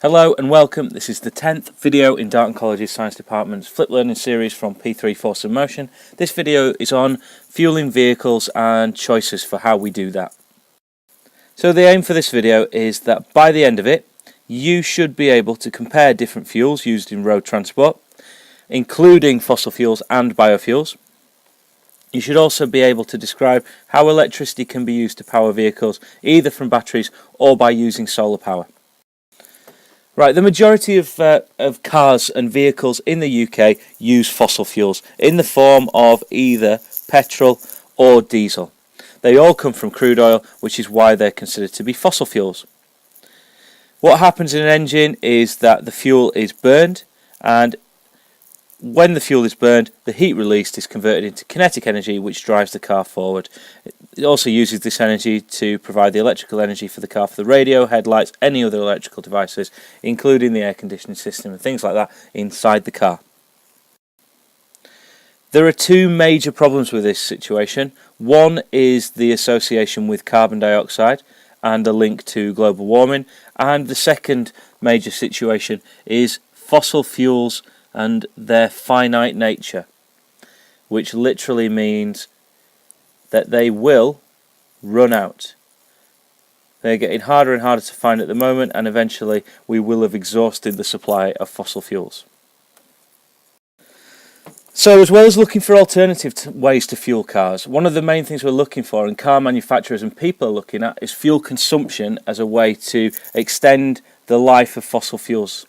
Hello and welcome. This is the 10th video in Darton College's Science Department's Flip Learning series from P3 Force and Motion. This video is on fueling vehicles and choices for how we do that. So the aim for this video is that by the end of it, you should be able to compare different fuels used in road transport, including fossil fuels and biofuels. You should also be able to describe how electricity can be used to power vehicles, either from batteries or by using solar power. Right, the majority of cars and vehicles in the UK use fossil fuels in the form of either petrol or diesel. They all come from crude oil, which is why they're considered to be fossil fuels. What happens in an engine is that the fuel is burned, and when the fuel is burned, the heat released is converted into kinetic energy, which drives the car forward. It also uses this energy to provide the electrical energy for the car, for the radio, headlights, any other electrical devices, including the air conditioning system and things like that inside the car. There are two major problems with this situation. One is the association with carbon dioxide and a link to global warming, and the second major situation is fossil fuels and their finite nature, which literally means that they will run out. They're getting harder and harder to find at the moment, and eventually we will have exhausted the supply of fossil fuels. So as well as looking for alternative ways to fuel cars, one of the main things we're looking for, and car manufacturers and people are looking at, is fuel consumption as a way to extend the life of fossil fuels.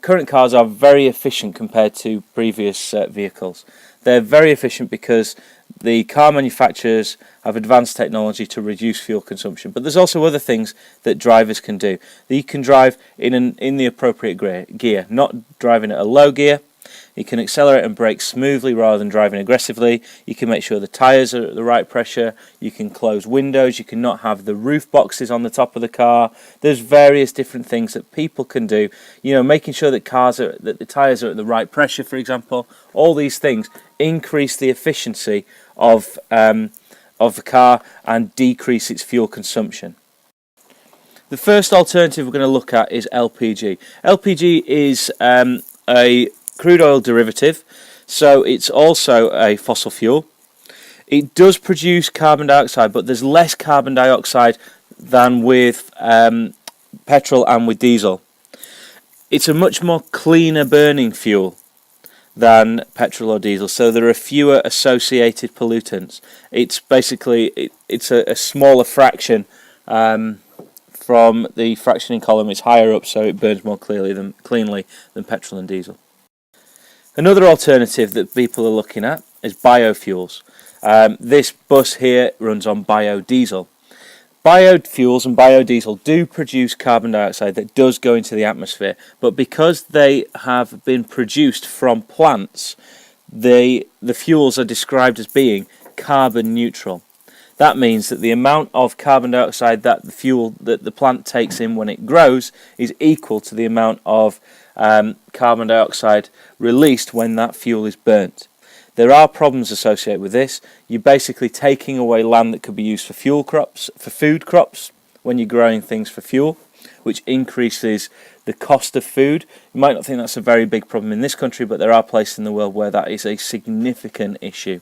Current cars are very efficient compared to previous vehicles. They're very efficient because the car manufacturers have advanced technology to reduce fuel consumption. But there's also other things that drivers can do. You can drive in the appropriate gear, not driving at a low gear. You can accelerate and brake smoothly rather than driving aggressively. You can make sure the tyres are at the right pressure. You can close windows. You can not have the roof boxes on the top of the car. There's various different things that people can do. You know, making sure that the tyres are at the right pressure, for example. All these things increase the efficiency of the car and decrease its fuel consumption. The first alternative we're going to look at is LPG. LPG is a crude oil derivative, so it's also a fossil fuel. It does produce carbon dioxide, but there's less carbon dioxide than with petrol and with diesel. It's a much more cleaner burning fuel than petrol or diesel, so there are fewer associated pollutants. It's basically it's a smaller fraction from the fractioning column. It's higher up, so it burns more cleanly than petrol and diesel. Another alternative that people are looking at is biofuels. This bus here runs on biodiesel. Biofuels and biodiesel do produce carbon dioxide that does go into the atmosphere, but because they have been produced from plants, the fuels are described as being carbon neutral. That means that the amount of carbon dioxide that the plant takes in when it grows is equal to the amount of carbon dioxide released when that fuel is burnt. There are problems associated with this. You're basically taking away land that could be used for food crops when you're growing things for fuel, which increases the cost of food. You might not think that's a very big problem in this country, but there are places in the world where that is a significant issue.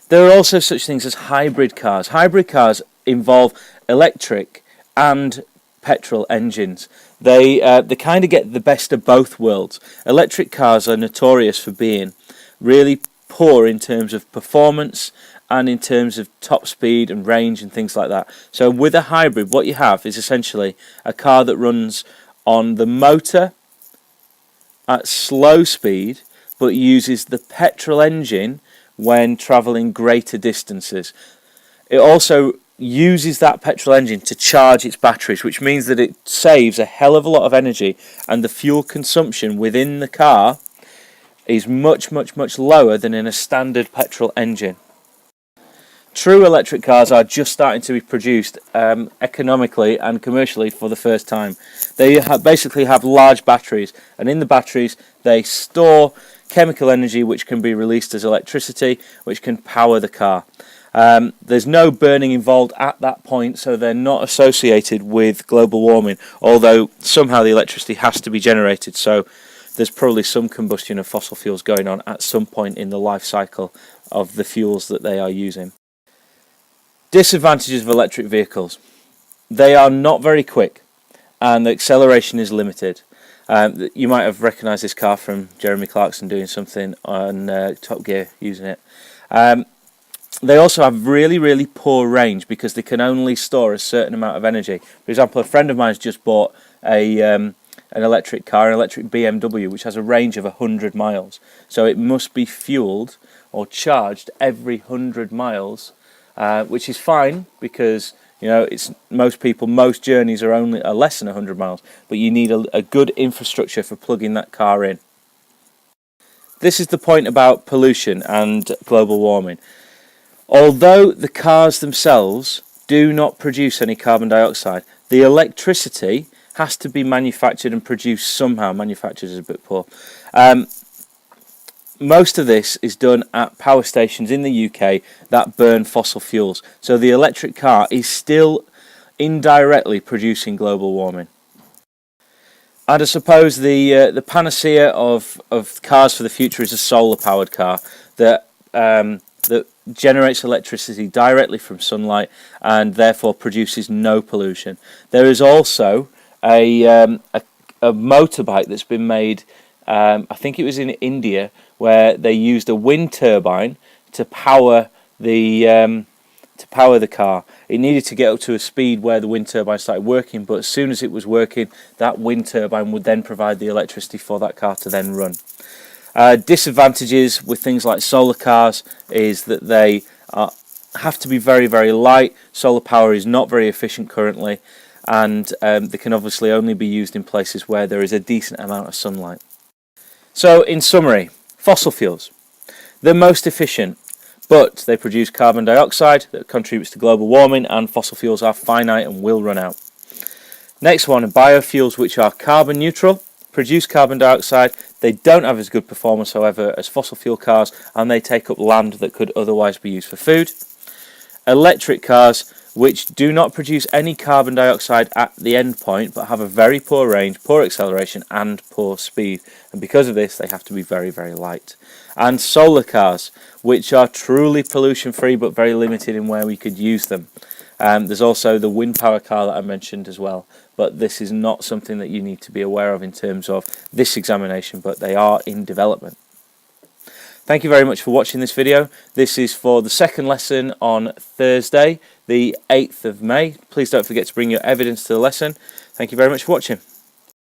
There are also such things as hybrid cars. Hybrid cars involve electric and petrol engines. They kind of get the best of both worlds. Electric cars are notorious for being really poor in terms of performance and in terms of top speed and range and things like that. So with a hybrid, what you have is essentially a car that runs on the motor at slow speed but uses the petrol engine when travelling greater distances. It also uses that petrol engine to charge its batteries, which means that it saves a hell of a lot of energy, and the fuel consumption within the car is much lower than in a standard petrol engine. True electric cars are just starting to be produced economically and commercially for the first time. They basically have large batteries, and in the batteries they store chemical energy which can be released as electricity, which can power the car. There's no burning involved at that point, so they're not associated with global warming, although somehow the electricity has to be generated, so there's probably some combustion of fossil fuels going on at some point in the life cycle of the fuels that they are using. Disadvantages of electric vehicles. They are not very quick and the acceleration is limited. You might have recognised this car from Jeremy Clarkson doing something on Top Gear using it. They also have really poor range because they can only store a certain amount of energy. For example, a friend of mine has just bought an electric car, an electric BMW, which has a range of 100 miles. So it must be fueled or charged every 100 miles, which is fine because it's most journeys are less than 100 miles, but you need a good infrastructure for plugging that car in. This is the point about pollution and global warming. Although the cars themselves do not produce any carbon dioxide, the electricity has to be manufactured and produced somehow. Manufactured is a bit poor. Most of this is done at power stations in the UK that burn fossil fuels. So the electric car is still indirectly producing global warming. And I suppose the panacea of cars for the future is a solar-powered car that generates electricity directly from sunlight and therefore produces no pollution. There is also a motorbike that's been made, I think it was in India, where they used a wind turbine to power the car. It needed to get up to a speed where the wind turbine started working, but as soon as it was working, that wind turbine would then provide the electricity for that car to then run. Disadvantages with things like solar cars is that they have to be very light. Solar power is not very efficient currently, and they can obviously only be used in places where there is a decent amount of sunlight. So in summary, fossil fuels. They're most efficient, but they produce carbon dioxide that contributes to global warming, and fossil fuels are finite and will run out. Next one, biofuels, which are carbon neutral, produce carbon dioxide. They don't have as good performance, however, as fossil fuel cars, and they take up land that could otherwise be used for food. Electric cars, which do not produce any carbon dioxide at the end point, but have a very poor range, poor acceleration, and poor speed. And because of this, they have to be very light. And solar cars, which are truly pollution-free, but very limited in where we could use them. There's also the wind power car that I mentioned as well, but this is not something that you need to be aware of in terms of this examination, but they are in development. Thank you very much for watching this video. This is for the second lesson on Thursday, the 8th of May. Please don't forget to bring your evidence to the lesson. Thank you very much for watching.